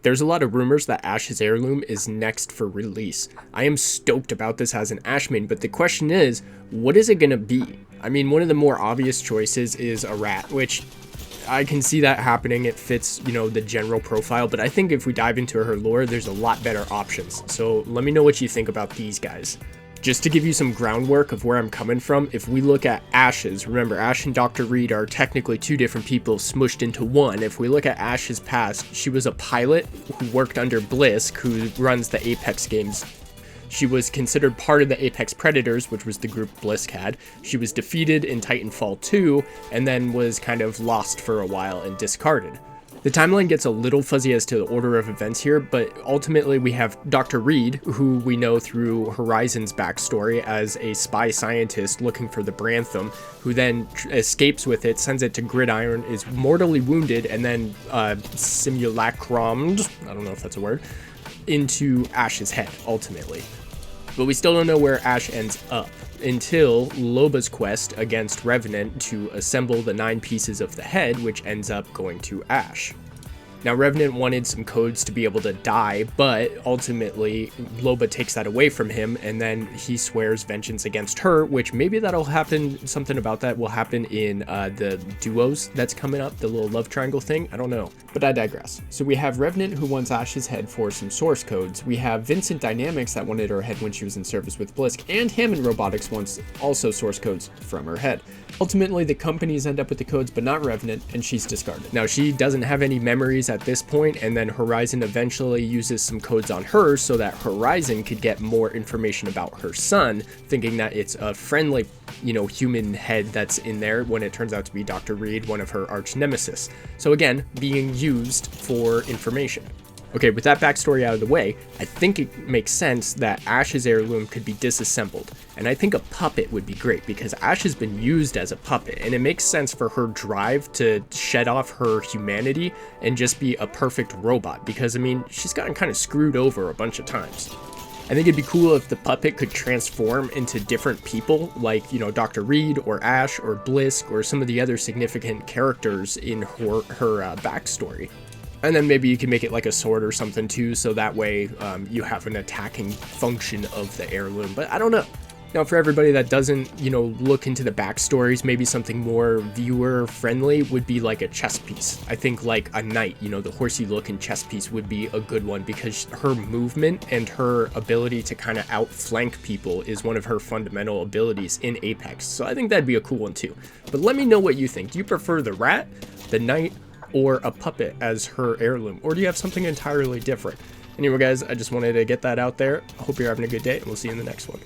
There's a lot of rumors that Ash's Heirloom is next for release. I am stoked about this as an Ash main, but the question is, what is it going to be? I mean, one of the more obvious choices is a rat, which I can see that happening. It fits, the general profile, but I think if we dive into her lore, there's a lot better options. So let me know what you think about these guys. Just to give you some groundwork of where I'm coming from, if we look at Ash's, remember Ash and Dr. Reed are technically two different people smushed into one. If we look at Ash's past, she was a pilot who worked under Blisk, who runs the Apex games. She was considered part of the Apex Predators, which was the group Blisk had. She was defeated in Titanfall 2, and then was kind of lost for a while and discarded. The timeline gets a little fuzzy as to the order of events here, but ultimately we have Dr. Reed, who we know through Horizon's backstory as a spy scientist looking for the Brantham, who then escapes with it, sends it to Gridiron, is mortally wounded, and then simulacrumed, I don't know if that's a word, into Ash's head, ultimately. But we still don't know where Ash ends up until Loba's quest against Revenant to assemble the 9 pieces of the head, which ends up going to Ash. Now, Revenant wanted some codes to be able to die, but ultimately Loba takes that away from him, and then he swears vengeance against her, which maybe that'll happen, something about that will happen in the duos that's coming up, the little love triangle thing, I don't know. But I digress. So we have Revenant who wants Ash's head for some source codes. We have Vincent Dynamics that wanted her head when she was in service with Blisk, and Hammond Robotics wants also source codes from her head. Ultimately, the companies end up with the codes, but not Revenant, and she's discarded. Now, she doesn't have any memories at this point, and then Horizon eventually uses some codes on her so that Horizon could get more information about her son, thinking that it's a friendly, human head that's in there, when it turns out to be Dr. Reed, one of her arch nemesis. So again, being used for information. Okay, with that backstory out of the way, I think it makes sense that Ash's Heirloom could be disassembled, and I think a puppet would be great because Ash has been used as a puppet, and it makes sense for her drive to shed off her humanity and just be a perfect robot because, she's gotten kind of screwed over a bunch of times. I think it'd be cool if the puppet could transform into different people, like, Dr. Reed or Ash or Blisk or some of the other significant characters in her backstory. And then maybe you can make it like a sword or something too, so that way you have an attacking function of the heirloom. But I don't know. Now, for everybody that doesn't, look into the backstories, maybe something more viewer-friendly would be like a chess piece. I think like a knight, the horsey-looking chess piece would be a good one because her movement and her ability to kind of outflank people is one of her fundamental abilities in Apex. So I think that'd be a cool one too. But let me know what you think. Do you prefer the rat, the knight, or a puppet as her heirloom? Or do you have something entirely different? Anyway, guys, I just wanted to get that out there. I hope you're having a good day, and we'll see you in the next one.